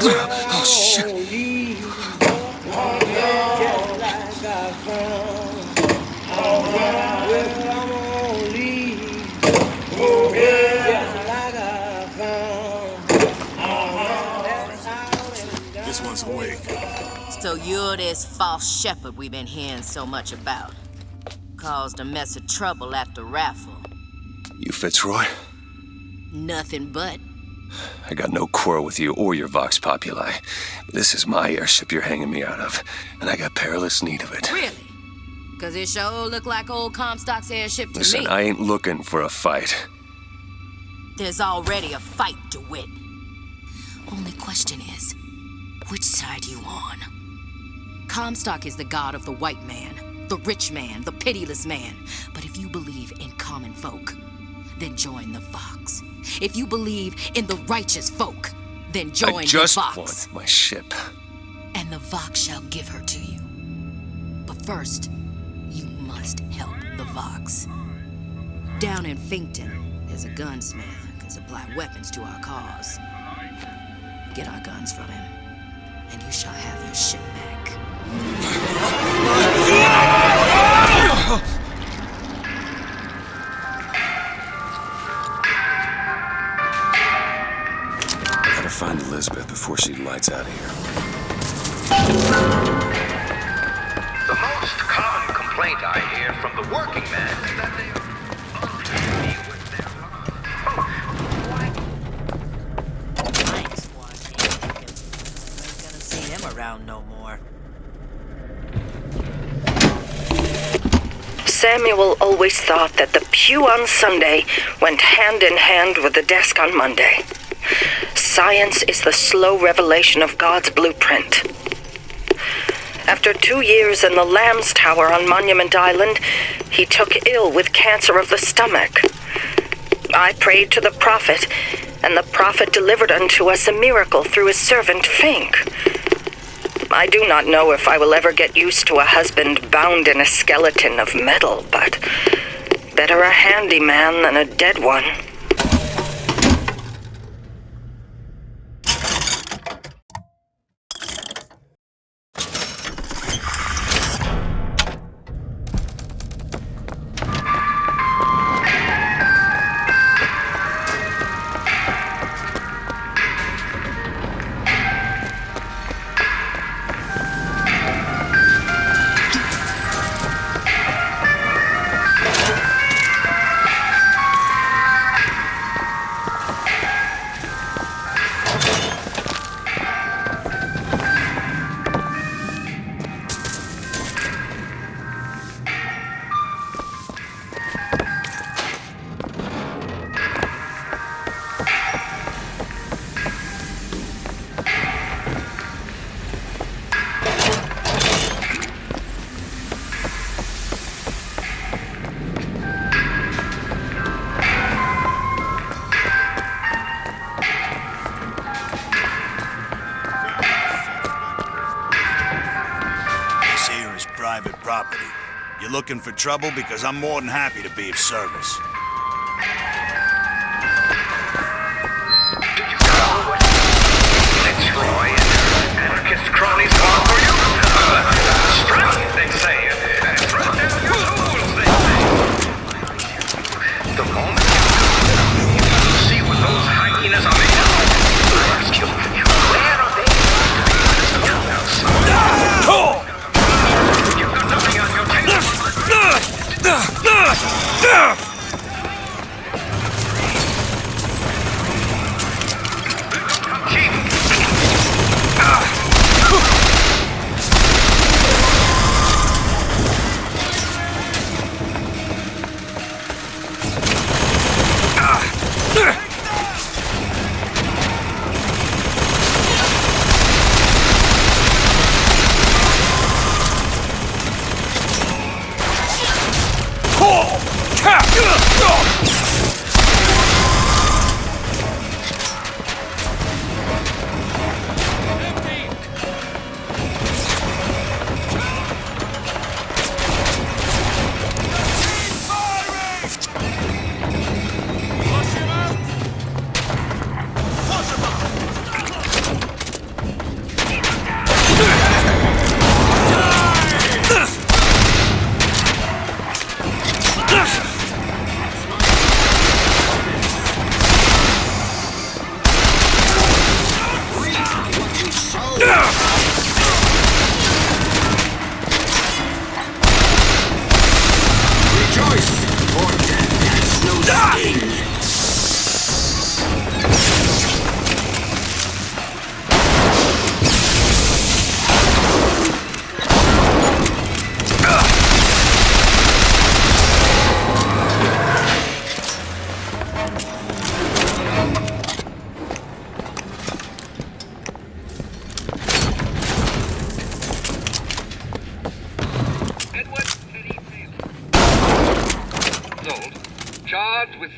Oh, shit. This one's awake. So you're this false shepherd we've been hearing so much about. Caused a mess of trouble at the raffle. You Fitzroy? Nothing but. I got no quarrel with you or your Vox Populi. But this is my airship you're hanging me out of, and I got perilous need of it. Really? Cause it sure look like old Comstock's airship to Listen, me. I ain't looking for a fight. There's already a fight, DeWitt. Only question is, which side you on? Comstock is the god of the white man, the rich man, the pitiless man. But if you believe in common folk, then join the Vox. If you believe in the righteous folk, then join the Vox. I just want my ship. And the Vox shall give her to you. But first, you must help the Vox. Down in Finkton, there's a gunsmith who can supply weapons to our cause. Get our guns from him, and you shall have your ship back. Gotta find Elizabeth before she lights out of here. The most common complaint I hear from the working man is that they are unhappy with their Thanks, Washington. I ain't gonna see him around no more. Samuel always thought that the pew on Sunday went hand in hand with the desk on Monday. Science is the slow revelation of God's blueprint. After 2 years in the Lamb's Tower on Monument Island, he took ill with cancer of the stomach. I prayed to the prophet, and the prophet delivered unto us a miracle through his servant Fink. I do not know if I will ever get used to a husband bound in a skeleton of metal, but better a handy man than a dead one. Private property. You're looking for trouble because I'm more than happy to be of service. Do you know what Fitzroy and anarchist cronies want for you? Strike, they say. Throw down your tools, they say. The moment you see what those hyenas are made of. Ask you, where are they? You've got nothing on your tail.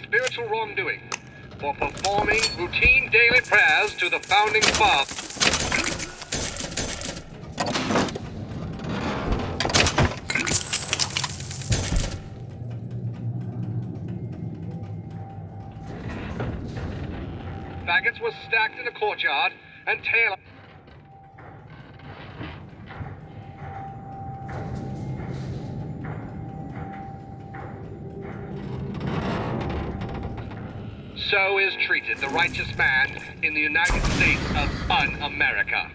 spiritual wrongdoing for performing routine daily prayers to the founding fathers. Faggots were stacked in a courtyard, and Taylor... So is treated the righteous man in the United States of Un-America.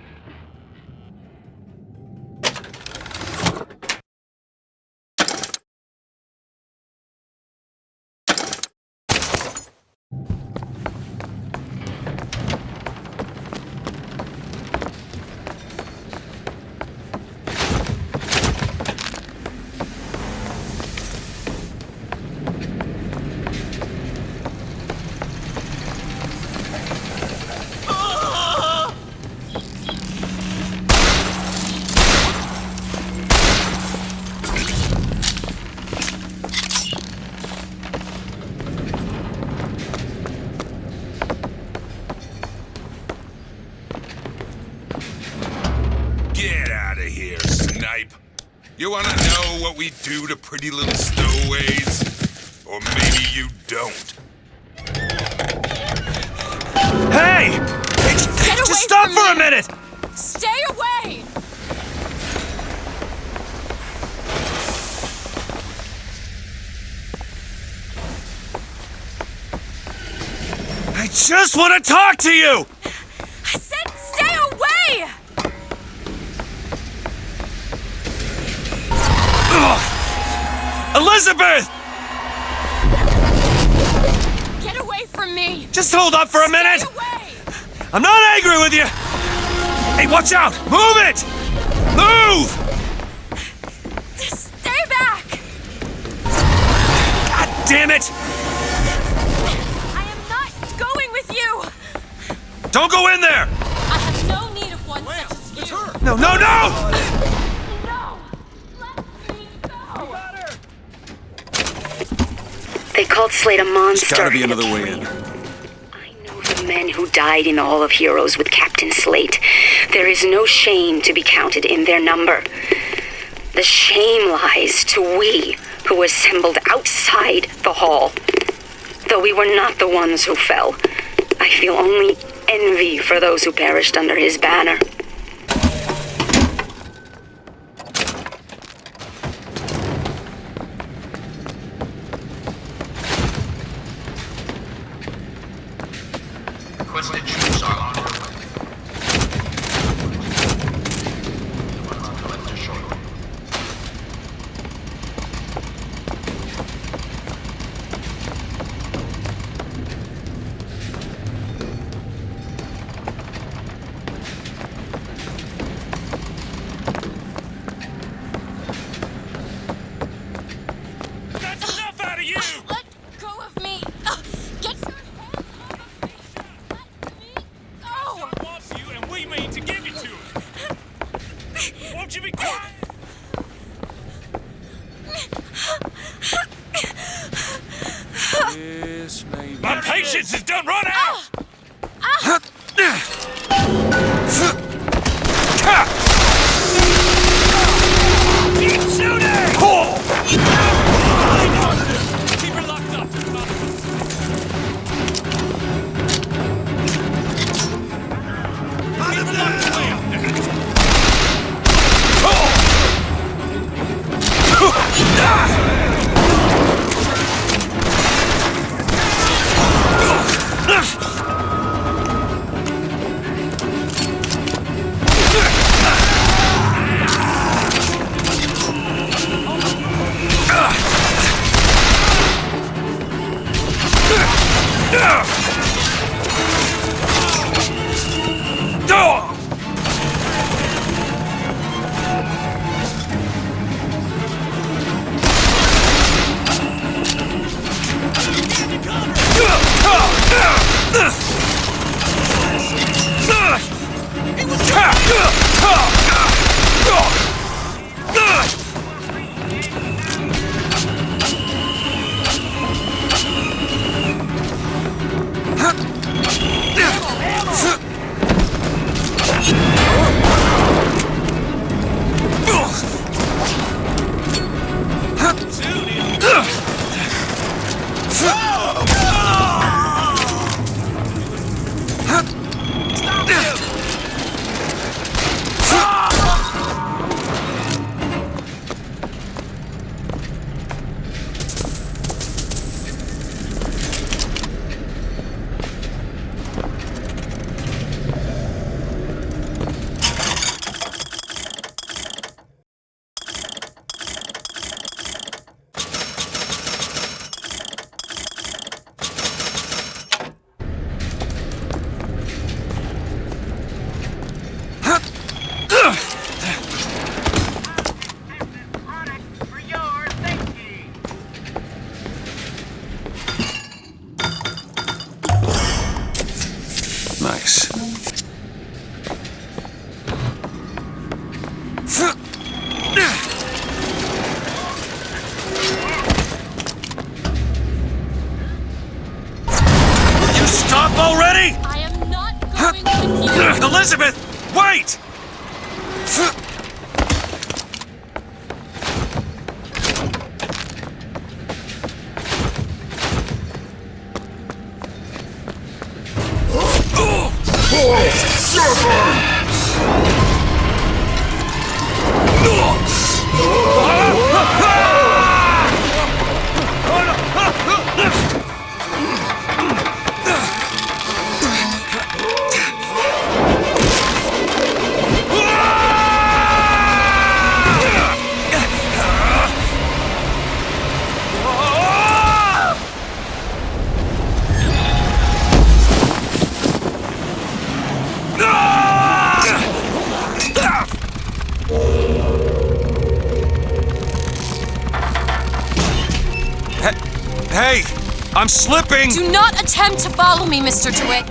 You wanna know what we do to pretty little stowaways? Or maybe you don't. Hey! Get away Just stop from for a me! minute! Stay away! I just want to talk to you! I said stay away! Elizabeth! Get away from me! Just hold up for a minute! Stay away! I'm not angry with you! Hey, watch out! Move it! Move! Stay back! God damn it! I am not going with you! Don't go in there! I have no need of one such as you! It's her! No, no, no! No! Let me go! They called Slade a monster. There's gotta be another way in. I know the men who died in the Hall of Heroes with Captain Slate. There is no shame to be counted in their number. The shame lies to we who assembled outside the hall. Though we were not the ones who fell, I feel only envy for those who perished under his banner. Requested troops are on their way. Left to shore. That's enough out of you! Let go of me! Get your hands off of me! Let me go! He wants you, and we mean to give it to him. Won't you be quiet? My patience is done run out! Keep shooting! Keep her locked up. Keep her locked away out there. Nice. Will you stop already? I am not going with you. Elizabeth, wait! Hey, I'm slipping! Do not attempt to follow me, Mr. DeWitt.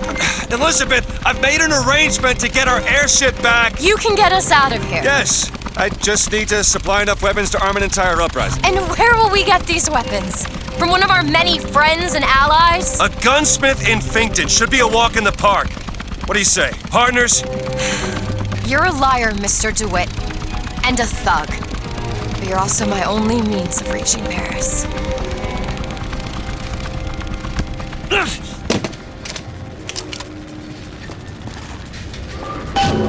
Elizabeth, I've made an arrangement to get our airship back. You can get us out of here. Yes, I just need to supply enough weapons to arm an entire uprising. And where will we get these weapons? From one of our many friends and allies? A gunsmith in Finkton should be a walk in the park. What do you say, partners? You're a liar, Mr. DeWitt. And a thug. But you're also my only means of reaching Paris.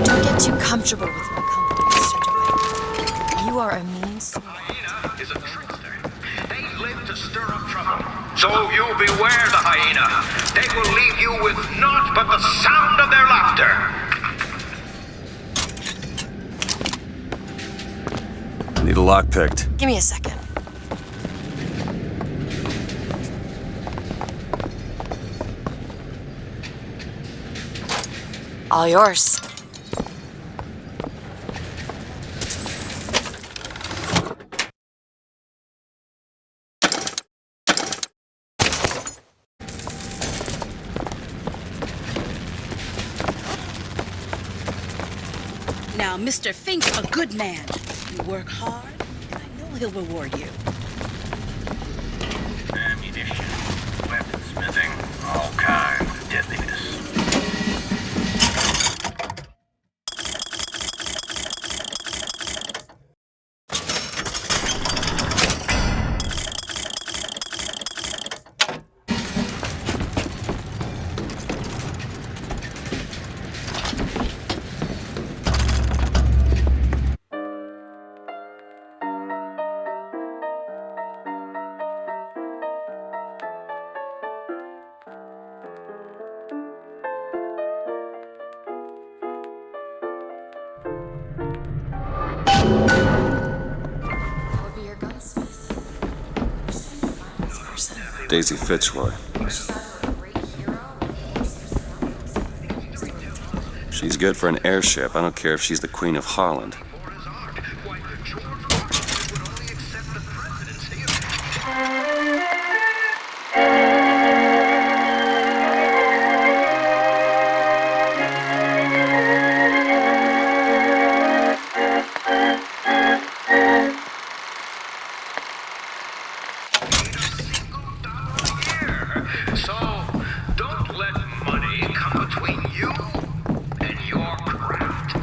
Don't get too comfortable with my company, Mr. DeWitt. You are a means to... Hyena is a trickster. They live to stir up trouble. So you beware the hyena. They will leave you with naught but the sound of their laughter. Need a lock picked. Give me a second. All yours. Now, Mr. Fink's a good man. You work hard, and I know he'll reward you. Ammunition, weaponsmithing, all kinds of deadliness. Would be your gunsmith. Daisy Fitzroy. She's good for an airship. I don't care if she's the Queen of Holland. So, don't let money come between you and your craft.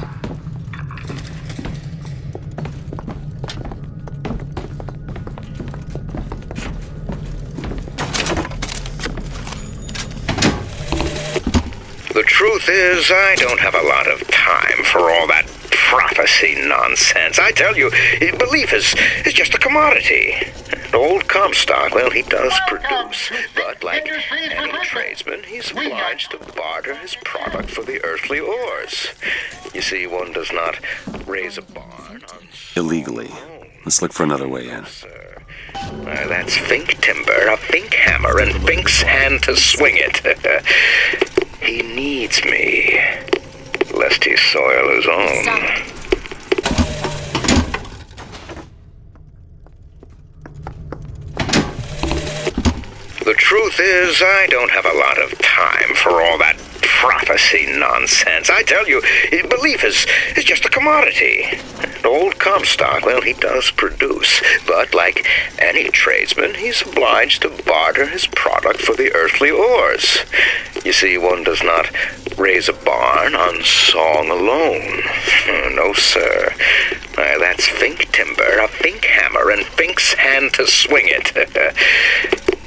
The truth is, I don't have a lot of time for all that prophecy nonsense. I tell you, belief is just a commodity. Old Comstock, well, he does produce, but like any tradesman, he's obliged to barter his product for the earthly ores. You see, one does not raise a barn on... Illegally. Let's look for another way in. Sir. That's Fink timber, a Fink hammer, and Fink's hand to swing it. He needs me, lest he soil his own. Stop. The truth is, I don't have a lot of time for all that prophecy nonsense. I tell you, belief is just a commodity. And old Comstock, well, he does produce. But like any tradesman, he's obliged to barter his product for the earthly ores. You see, one does not raise a barn on song alone. No, sir. That's Fink timber, a Fink hammer, and Fink's hand to swing it.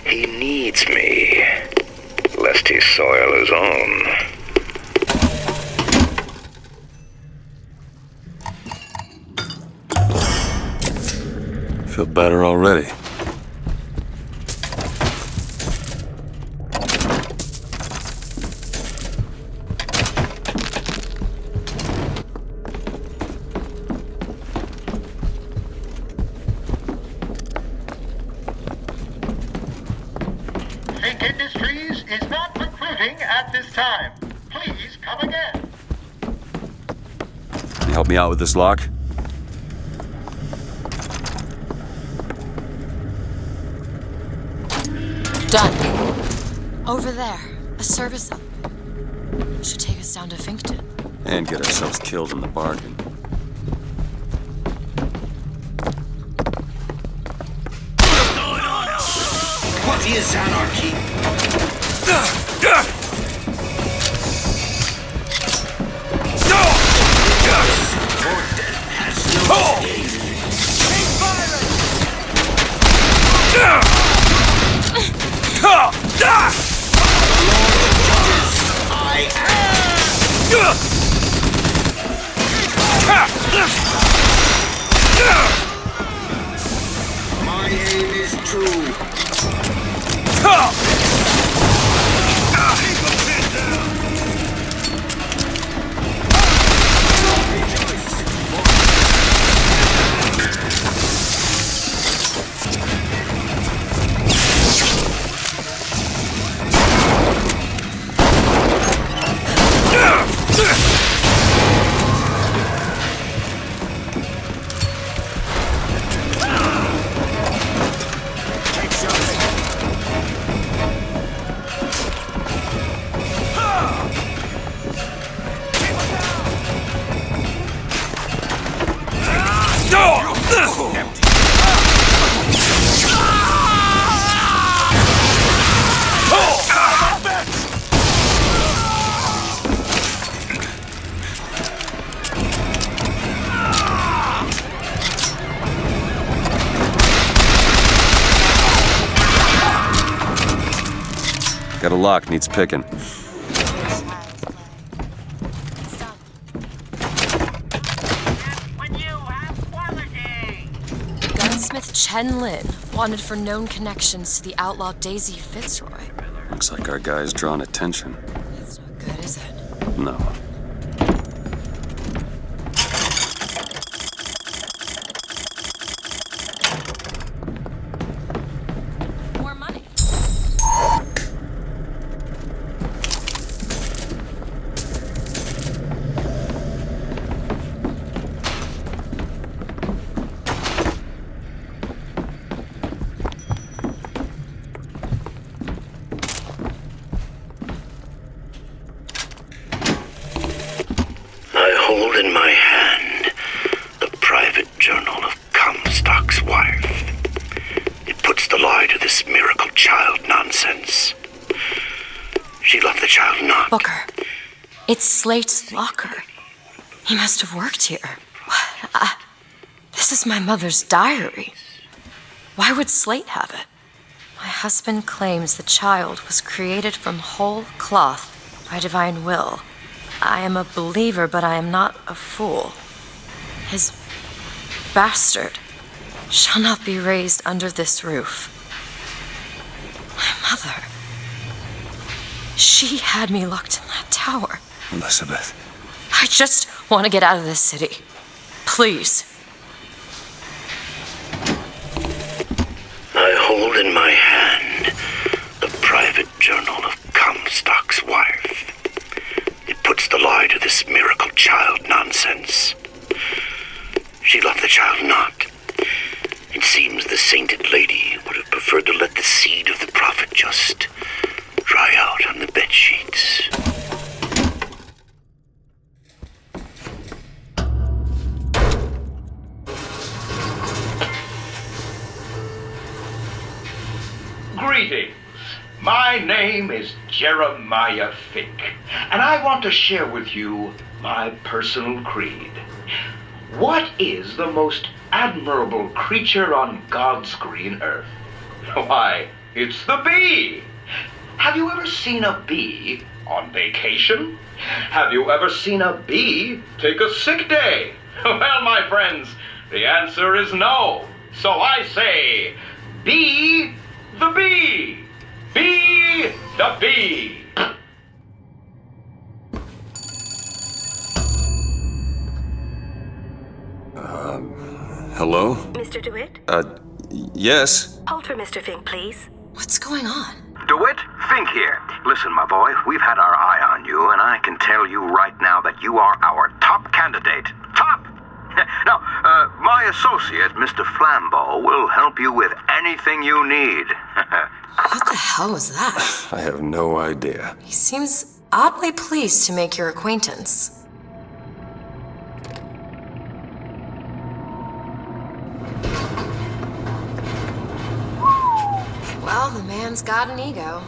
He needs me, lest he soil his own. Feel better already. Fink Industries is not recruiting at this time. Please come again. Can you help me out with this lock? Done. Over there. A service up. Should take us down to Finkton. And get ourselves killed in the bargain. What is anarchy? My aim is true. Got a lock, needs picking. Gunsmith Chen Lin, wanted for known connections to the outlaw Daisy Fitzroy. Looks like our guy's drawn attention. That's not good, is it? No. More money. I hold in my hand the private journal of Comstock's wife. It puts the lie to this miracle child nonsense. She left the child not. Booker. It's Slate's locker. He must have worked here. This is my mother's diary. Why would Slate have it? My husband claims the child was created from whole cloth by divine will. I am a believer, but I am not a fool. His bastard shall not be raised under this roof. My mother. She had me locked in that tower. Elizabeth. I just want to get out of this city. Please. I hold in my hand the private journal of Comstock's wife. It puts the lie to this miracle child nonsense. She loved the child not. It seems the sainted lady would have preferred to let the seed of the prophet just dry out on the bedsheets. is Jeremiah Fink, and I want to share with you my personal creed. What is the most admirable creature on God's green earth? Why, it's the bee! Have you ever seen a bee on vacation? Have you ever seen a bee take a sick day? Well, my friends, the answer is no. So I say, be the bee! Be the bee! Hello? Mr. DeWitt? Yes? Hold for Mr. Fink, please. What's going on? DeWitt, Fink here. Listen, my boy, we've had our eye on you, and I can tell you right now that you are our top candidate. Top! Now, my associate, Mr. Flambeau, will help you with anything you need. What the hell was that? I have no idea. He seems oddly pleased to make your acquaintance. Well, the man's got an ego.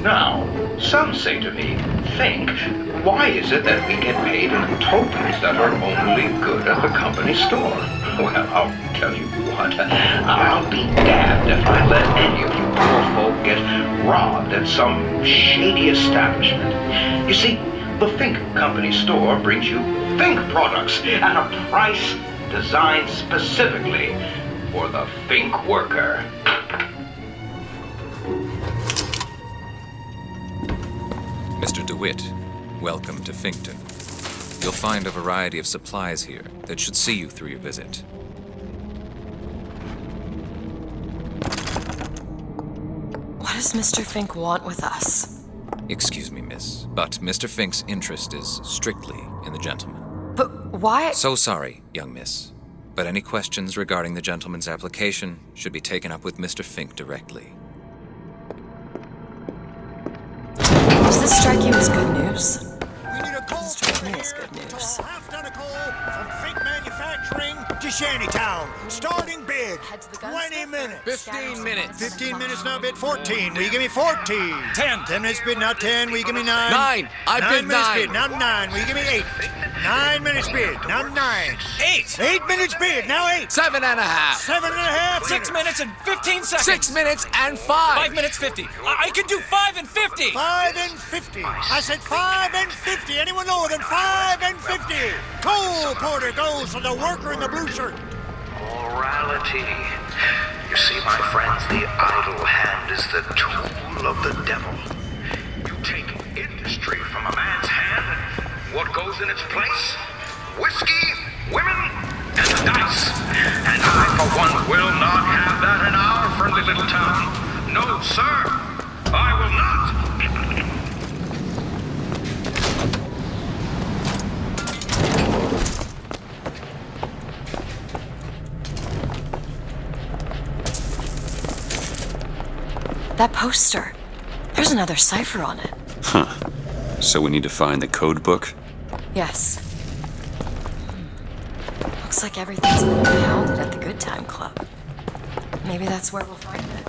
Now, some say to me, Fink, why is it that we get paid in tokens that are only good at the company store? Well, I'll tell you what, I'll be damned if I let any of you poor folk get robbed at some shady establishment. You see, the Fink Company store brings you Fink products at a price designed specifically for the Fink worker. Mr. DeWitt, welcome to Finkton. You'll find a variety of supplies here that should see you through your visit. What does Mr. Fink want with us? Excuse me, miss, but Mr. Fink's interest is strictly in the gentleman. But why? So sorry, young miss, but any questions regarding the gentleman's application should be taken up with Mr. Fink directly. Does this strike you as good news? We need a call Strike me as good news. half-ton coal from Fink Manufacturing to Shantytown. Starting bid, 20 minutes. 15 minutes. 15 minutes now bid 14. Will you give me 14? 10. 10 minutes bid, now 10. Will you give me 9? 9. I bid 9 minutes 9. bid, now 9. Will you give me 8? 9 minutes bid, now 9. 8. 8 minutes bid, now 8. 7 and a half. 7 and a half. 6 minutes and 15 seconds. 6 minutes and 5. 5 minutes 50. I can do 5 and 50. 5 and 50. I said 5 and 50. Anyone lower than 5 and 50? Coal porter goes to the worker in the blue shirt. Morality. You see, my friends, the idle hand is the tool of the devil. You take industry from a man's hand, and what goes in its place? Whiskey, women, and the dice. And I, for one, will not have that in our friendly little town. No, sir. I will not. That poster. There's another cipher on it. Huh. So we need to find the code book? Yes. Looks like everything's been pounded at the Good Time Club. Maybe that's where we'll find it.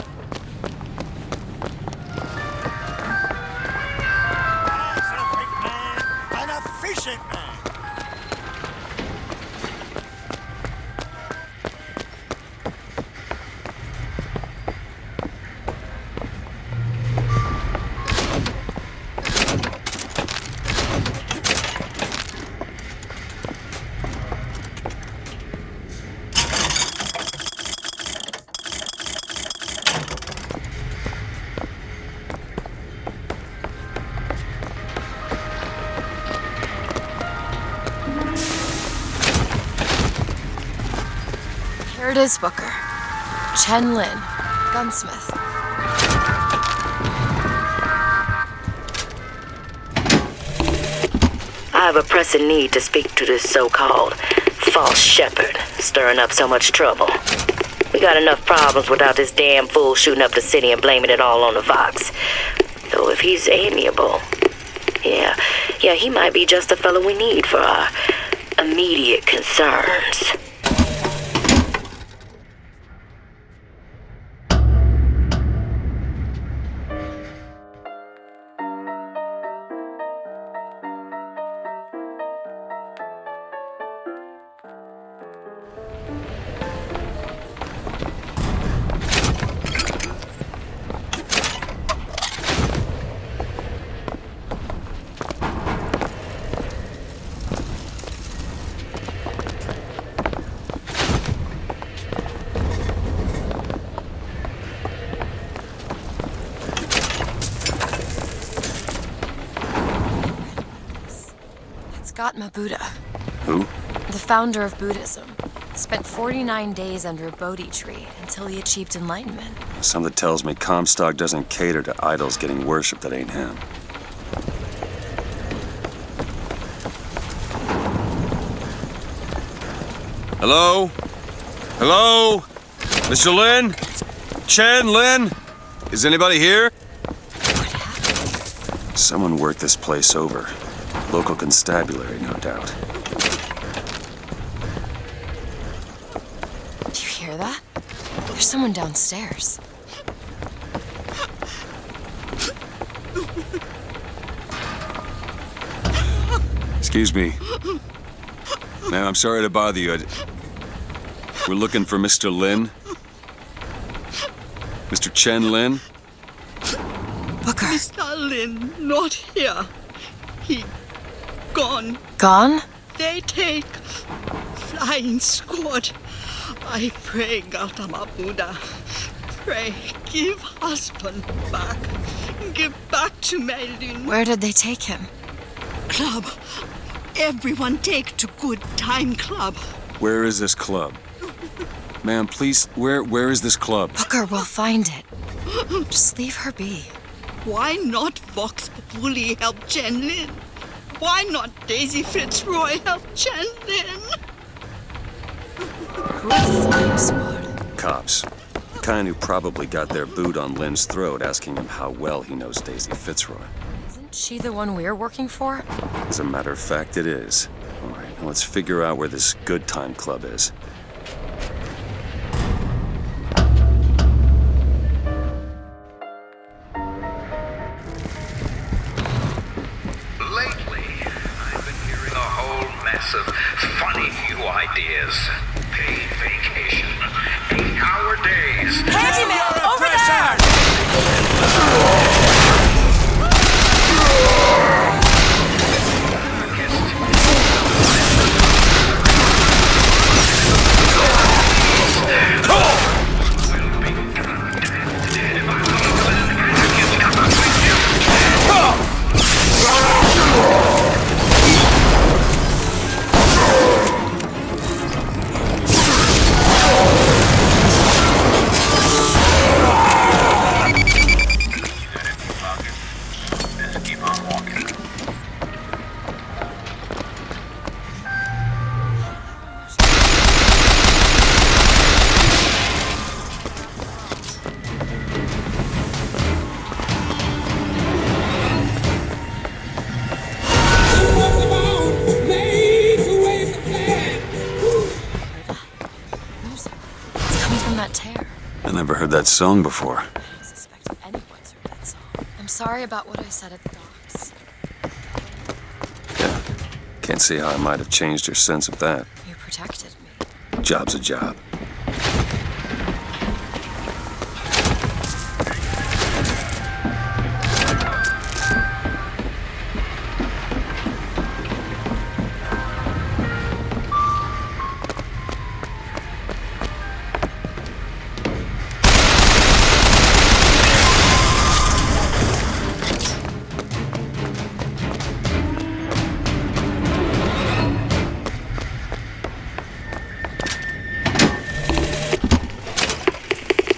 That's a big man, an efficient man. Here it is, Booker. Chen Lin, gunsmith. I have a pressing need to speak to this so-called false shepherd, stirring up so much trouble. We got enough problems without this damn fool shooting up the city and blaming it all on the Vox. Though if he's amiable, yeah, he might be just the fellow we need for our immediate concerns. Gautama Buddha. Who? The founder of Buddhism. Spent 49 days under a Bodhi tree until he achieved enlightenment. Something tells me Comstock doesn't cater to idols getting worshipped that ain't him. Hello? Hello? Mr. Lin? Chen, Lin? Is anybody here? Someone worked this place over. Local constabulary, no doubt. Do you hear that? There's someone downstairs. Excuse me. Ma'am, I'm sorry to bother you. We're looking for Mr. Lin. Mr. Chen Lin? Booker. Mr. Lin, not here. He gone. Gone? They take flying squad. I pray, Gautama Buddha. Pray, give husband back. Give back to Melin. Where did they take him? Club. Everyone take to good time club. Where is this club? Ma'am, please, where is this club? Booker, we'll find it. Just leave her be. Why not Vox Populi help Chen Lin? Why not Daisy Fitzroy help Chen Lin? Who is the flying squad? Cops. The kind who probably got their boot on Lin's throat asking him how well he knows Daisy Fitzroy. Isn't she the one we're working for? As a matter of fact, it is. All right, now let's figure out where this good time club is. Of funny new ideas. Paid vacation. 8-hour days. Handyman, over there! I never heard that song before. I suspect anyone's heard that song. I'm sorry about what I said at the docks. Yeah, can't see how I might have changed your sense of that. You protected me. Job's a job.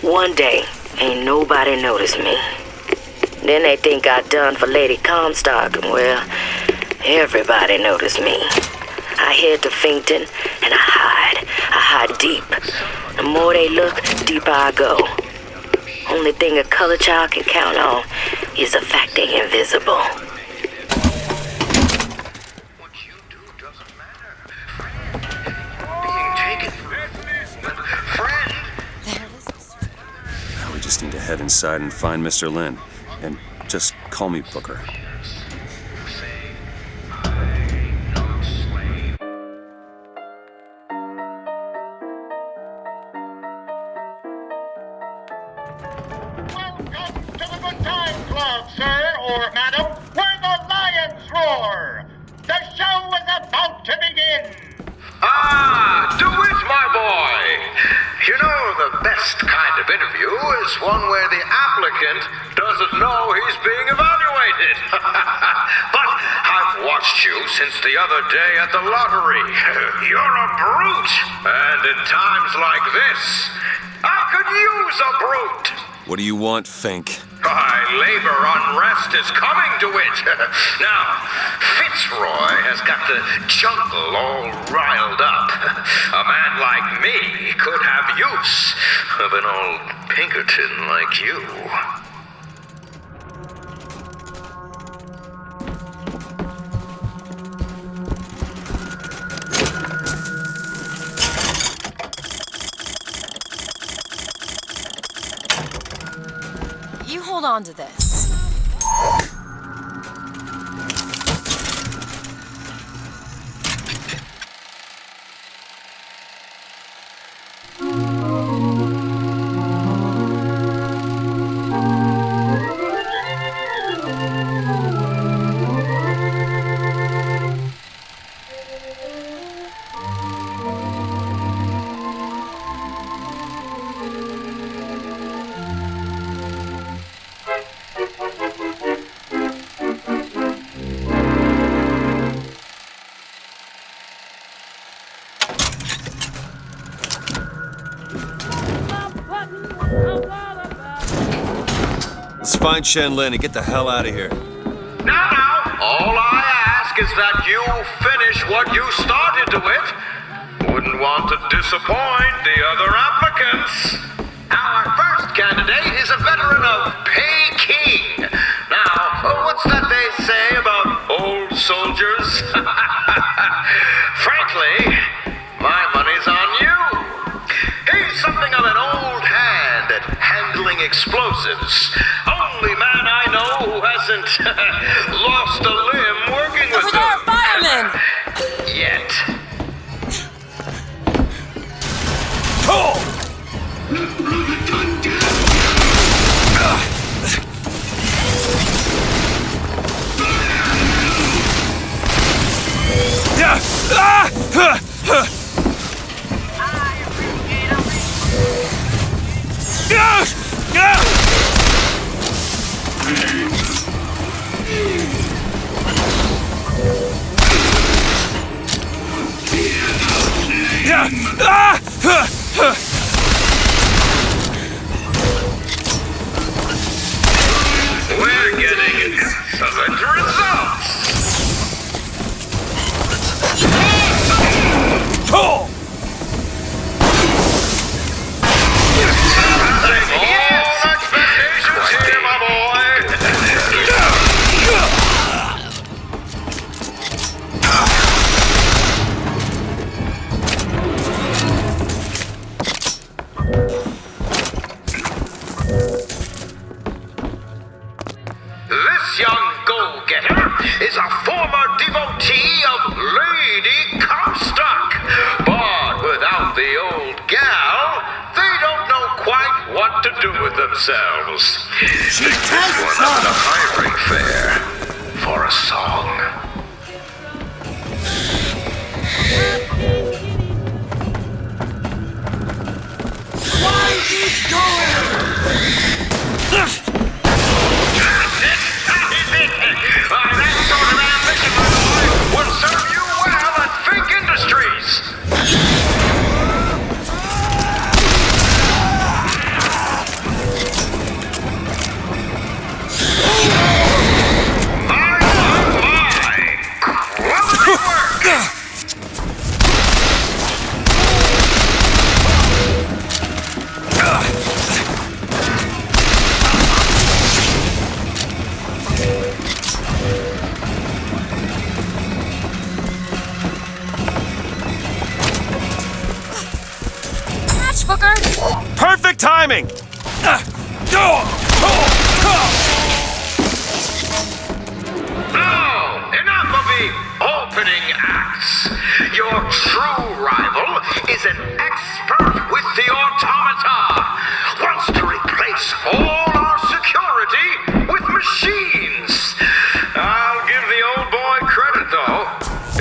One day, ain't nobody noticed me. Then they think I done for Lady Comstock, and well, Everybody noticed me. I head to Finkton, and I hide. I hide deep. The more they look, the deeper I go. Only thing a color child can count on is the fact they invisible. Now we just need to head inside and find Mr. Lin. And just call me Booker. Sir or madam, where the lions roar! The show is about to begin! Ah, DeWitt, my boy! You know, the best kind of interview is one where the applicant doesn't know he's being evaluated. But I've watched you since the other day at the lottery. You're a brute! And in times like this, I could use a brute! What do you want, Fink? Labor unrest is coming to it. Now, Fitzroy has got the jungle all riled up. A man like me could have use of an old Pinkerton like you. You hold on to this. Let's find Shen Lin and get the hell out of here. Now, all I ask is that you finish what you started to it. Wouldn't want to disappoint the other applicants. Our first candidate is a veteran of Peking. Now, what's that they say about old soldiers? Frankly, my money's on you. He's something of an old hand at handling explosives. Only man I know who hasn't lost a limb working with Over there, fireman! Yet. Oh! Yeah! Ah! We're getting excellent results. Oh! All expectations here, my boy. This young go-getter is a former devotee of Lady Comstock. But without the old gal, they don't know quite what to do with themselves. She This tests one up at a us. hiring fair for a song. Why keep going? That sort of ambition, my boy, will serve you well at Fink Industries. My, Perfect timing! Now, enough of the opening acts. Your true rival is an expert with the automata. Wants to replace all our security with machines. I'll give the old boy credit, though.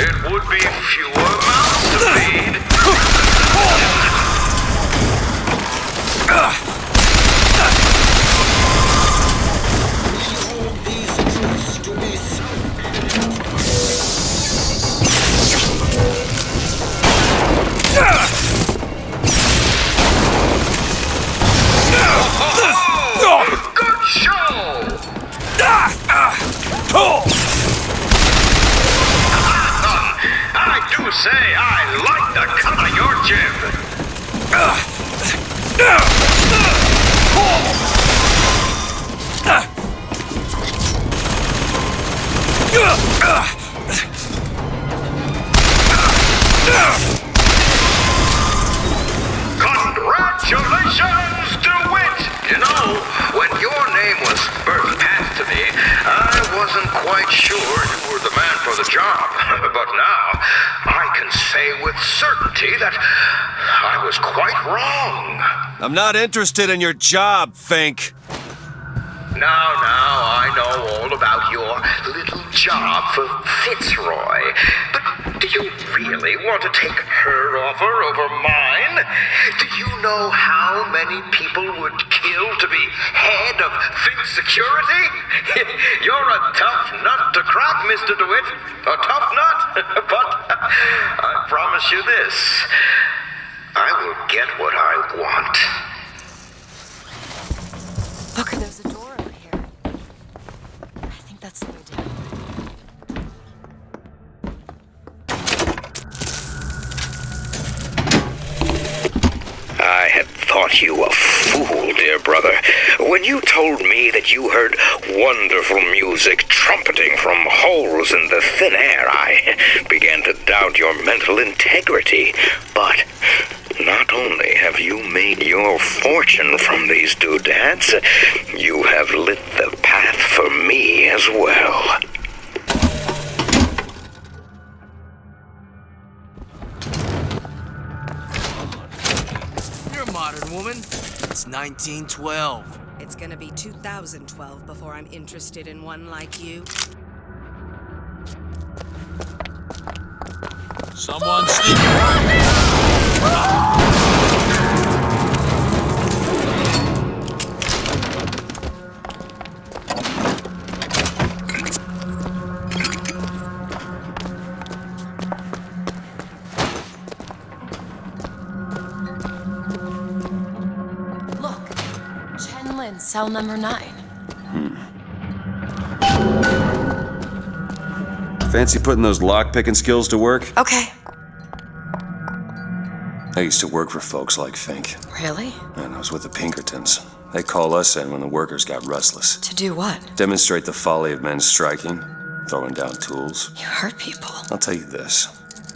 It would be fewer mouths to feed. Good show! I do say I like the cut of your jib. Congratulations, DeWitt! You know, when your name was first passed to me, I wasn't quite sure you were the man for the job. But now, I can say with certainty that I was quite wrong. I'm not interested in your job, Fink. Now, I know all about your little job for Fitzroy. But do you really want to take her offer over mine? Do you know how many people would kill to be head of Fink Security? You're a tough nut to crack, Mr. DeWitt. A tough nut. But I promise you this. I will get what I want. Look, there's a door over here. I think that's the way down. I had thought you a fool, dear brother, when you told me that you heard wonderful music trumpeting from holes in the thin air. I began to doubt your mental integrity. But not only have you made your fortune from these doodads, you have lit the path for me as well. You're a modern woman. It's 1912. It's gonna be 2012 before I'm interested in one like you. Someone sneak. Cell number 9. Fancy putting those lock-picking skills to work? Okay. I used to work for folks like Fink. Really? And I was with the Pinkertons. They call us in when the workers got restless. To do what? Demonstrate the folly of men striking, throwing down tools. You hurt people. I'll tell you this.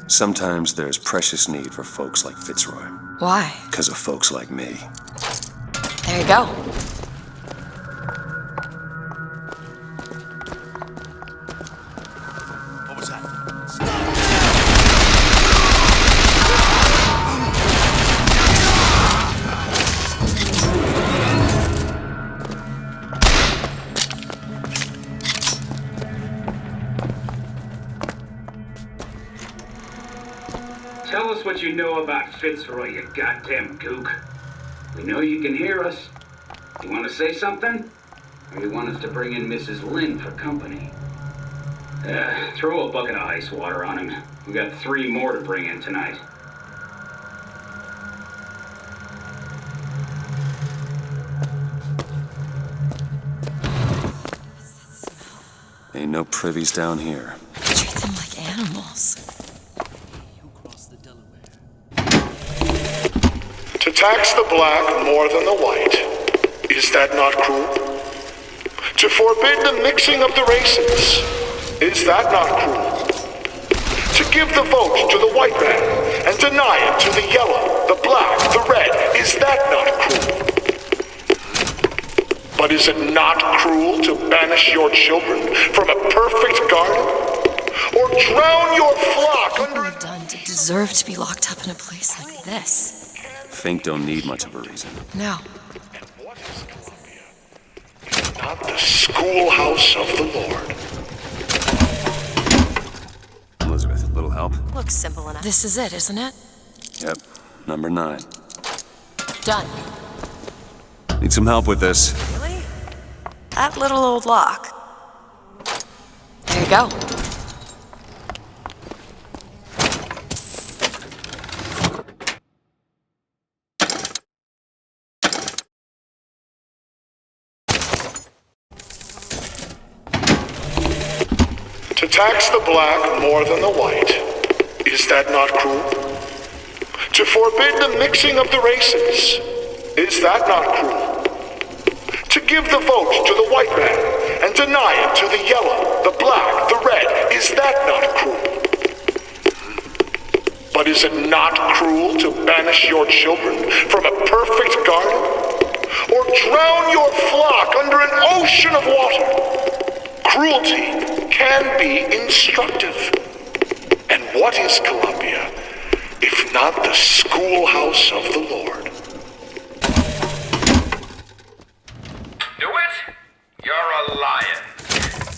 Sometimes there's precious need for folks like Fitzroy. Why? Because of folks like me. There you go. Tell us what you know about Fitzroy, you goddamn gook. We know you can hear us. You want to say something? Or you want us to bring in Mrs. Lynn for company? Throw a bucket of ice water on him. We got 3 more to bring in tonight. Ain't no privies down here. Treat them like animals. tax the black more than the white, is that not cruel? To forbid the mixing of the races, is that not cruel? To give the vote to the white man and deny it to the yellow, the black, the red, is that not cruel? But is it not cruel to banish your children from a perfect garden? Or drown your flock under What have you done to deserve to be locked up in a place like this? Fink don't need much of a reason. No. Not the schoolhouse of the Lord. Elizabeth, little help? Looks simple enough. This is it, isn't it? Yep, number 9. Done. Need some help with this. Really? That little old lock. There you go. To tax the black more than the white, is that not cruel? To forbid the mixing of the races, is that not cruel? To give the vote to the white man and deny it to the yellow, the black, the red, is that not cruel? But is it not cruel to banish your children from a perfect garden? Or drown your flock under an ocean of water? Cruelty can be instructive. And what is Columbia, if not the schoolhouse of the Lord? DeWitt, you're a lion.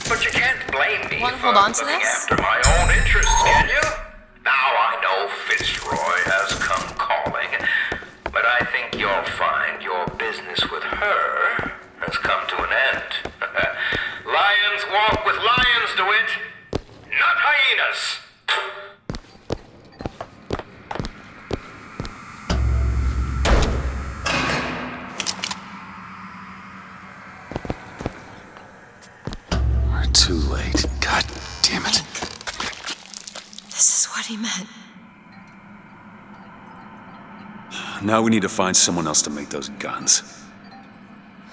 But you can't blame me Want to for hold on to looking this? after my own interests, can you? Now I know Fitzroy has come calling, but I think you'll find your business with her has come to an end. Lions walk with lions, DeWitt, not hyenas. We're too late. God damn it. This is what he meant. Now we need to find someone else to make those guns.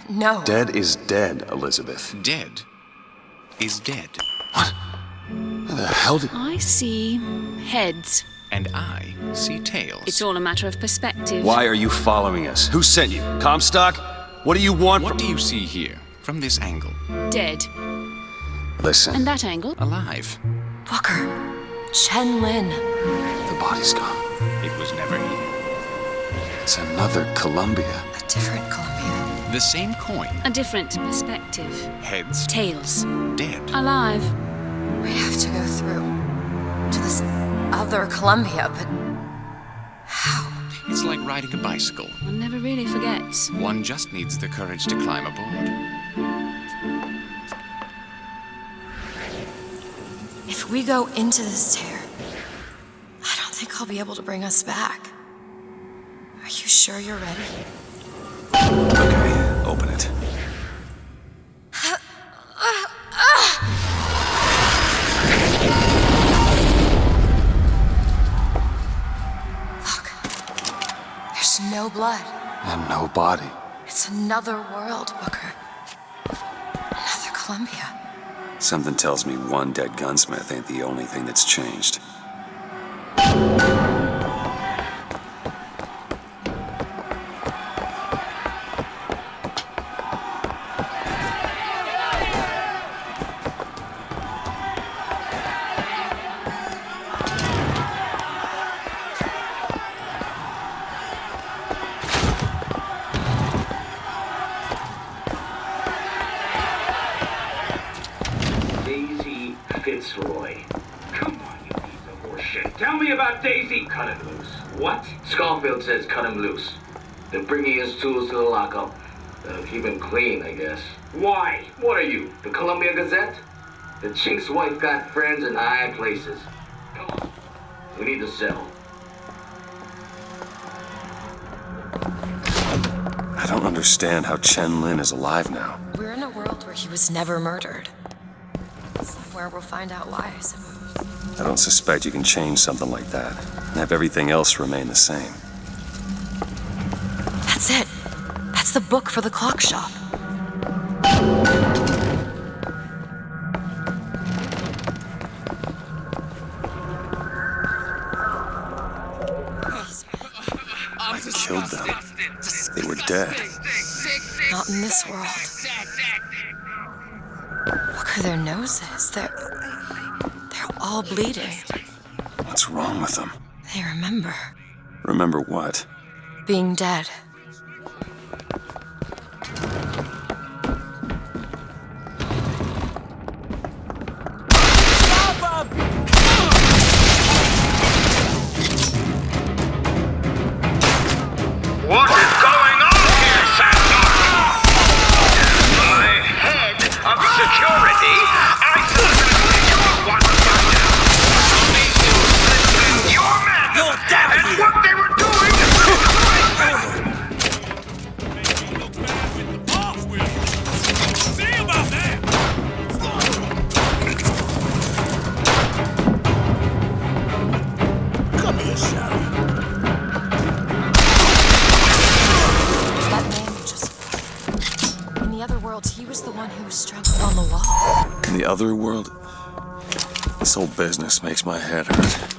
No. Dead is dead, Elizabeth. Dead is dead. What? How the hell did... I see heads. And I see tails. It's all a matter of perspective. Why are you following us? Who sent you? Comstock? What do you want What do you see here, from this angle? Dead. Listen. And that angle? Alive. Booker. Chen Lin. The body's gone. It was never here. It's another Columbia. A different Columbia. The same coin. A different perspective. Heads. Tails. Dead. Alive. We have to go through to this other Columbia, but how? It's like riding a bicycle. One never really forgets. One just needs the courage to climb aboard. If we go into this tear, I don't think I'll be able to bring us back. Are you sure you're ready? Okay, open it. Look, there's no blood. And no body. It's another world, Booker. Another Columbia. Something tells me one dead gunsmith ain't the only thing that's changed. Daisy Fitzroy. Come on, you piece of horseshit. Tell me about Daisy. Cut him loose. What? Schofield says cut him loose. They're bringing his tools to the lockup. Keep him clean, I guess. Why? What are you, the Columbia Gazette? The chink's wife got friends in high places. Come on. We need to settle. I don't understand how Chen Lin is alive now. We're in a world where he was never murdered. Somewhere we'll find out why, I suppose. I don't suspect you can change something like that and have everything else remain the same. the book for the clock shop. I killed them. They were dead. Not in this world. Look at their noses. They're all bleeding. What's wrong with them? They remember. Remember what? Being dead. What is going on here, Sandor? My head of security, I suspect you're one to find out. These two and your men and what they were doing to the See about that! Come here, Sally. That man you just fought. In the other world, he was the one who was strangled on the wall. In the other world, this whole business makes my head hurt.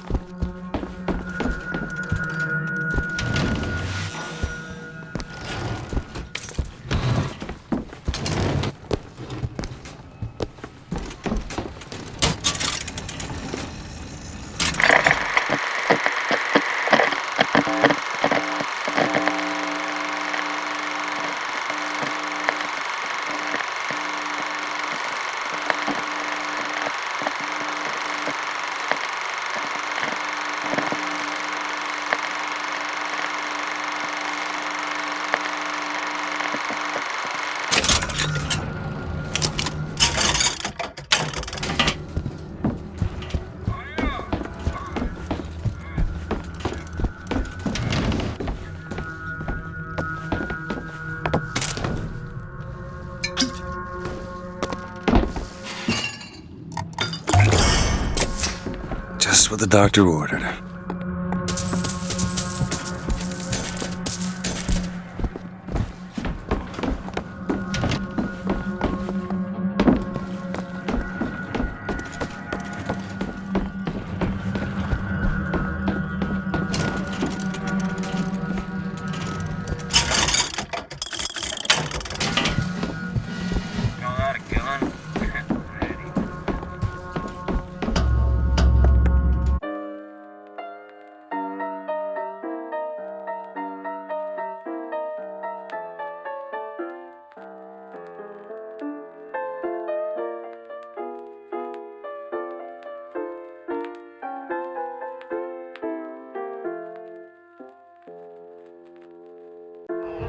Just what the doctor ordered.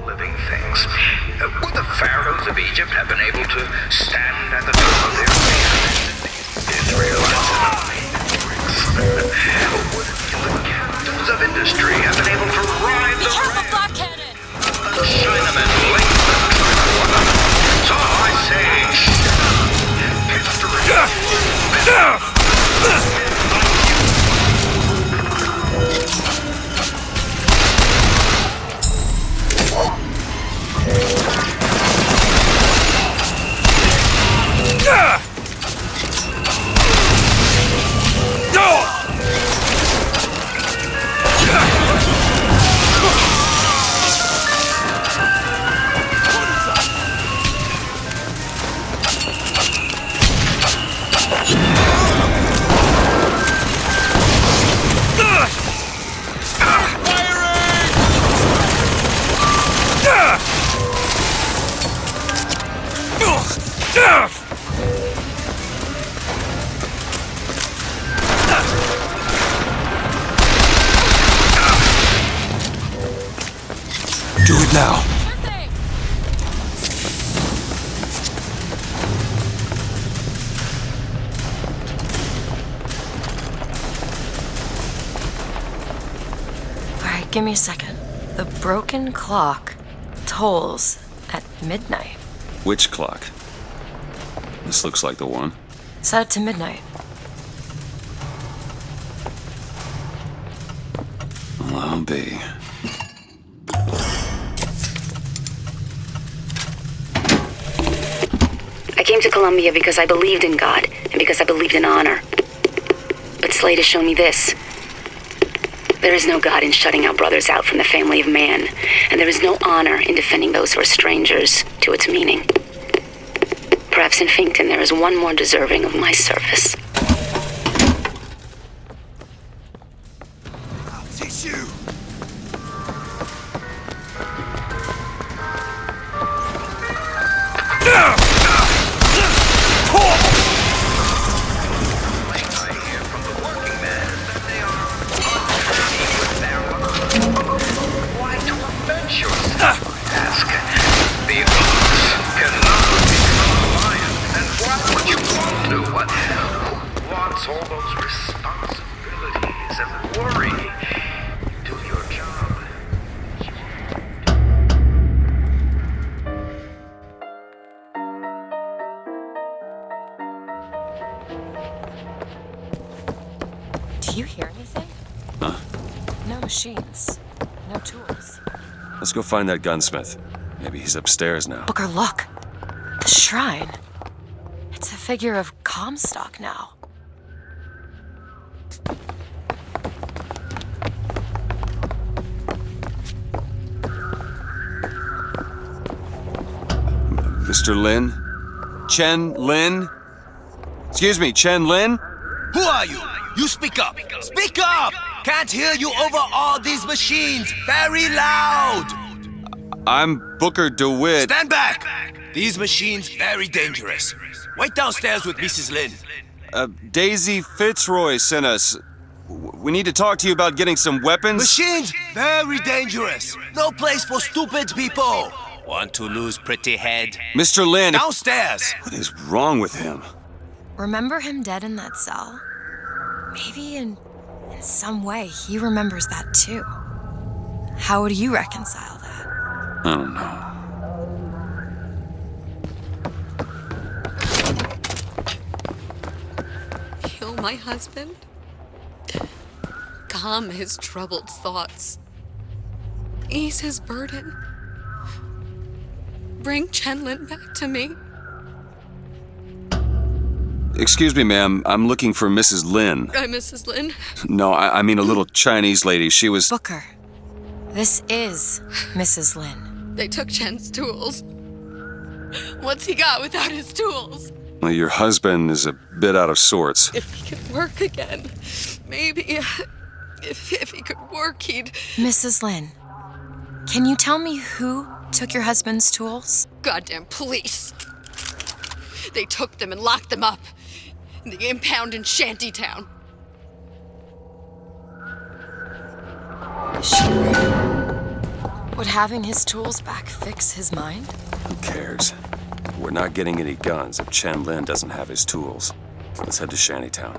living things. Would the pharaohs of Egypt have been able to stand at the top of their Israelites and would the captains of industry have been able to ride the Chinamen link so I say, Do it now. All right, give me a second. The broken clock tolls at midnight. Which clock? This looks like the one. Set it to midnight. Well, I'll be. came to Columbia because I believed in God and because I believed in honor. But Slade has shown me this. There is no God in shutting our brothers out from the family of man, and there is no honor in defending those who are strangers to its meaning. Perhaps in Finkton there is one more deserving of my service. I'll teach you. All those responsibilities and worry. Do your job. Do you hear anything? Huh? No machines. No tools. Let's go find that gunsmith. Maybe he's upstairs now. Booker, look. The shrine. It's a figure of Comstock now. Mr. Lin? Chen Lin? Excuse me, Chen Lin? Who are you? You speak up. Speak up! Can't hear you over all these machines. Very loud. I'm Booker DeWitt. Stand back! These machines very dangerous. Wait downstairs with Mrs. Lin. Daisy Fitzroy sent us. We need to talk to you about getting some weapons. Machines very dangerous. No place for stupid people. Want to lose pretty head? Mr. Lin. Downstairs. What is wrong with him? Remember him dead in that cell? Maybe in some way he remembers that too. How would you reconcile that? I don't know. Kill my husband? Calm his troubled thoughts. Ease his burden. Bring Chenlin back to me. Excuse me, ma'am. I'm looking for Mrs. Lin. I'm Mrs. Lin. No, I mean a little Chinese lady. She was... Booker, this is Mrs. Lin. They took Chen's tools. What's he got without his tools? Well, your husband is a bit out of sorts. If he could work again, maybe... If he could work, he'd... Mrs. Lin, can you tell me who took your husband's tools? Goddamn police. They took them and locked them up in the impound in Shantytown. Would having his tools back fix his mind? Who cares? We're not getting any guns if Chen Lin doesn't have his tools. Let's head to Shantytown.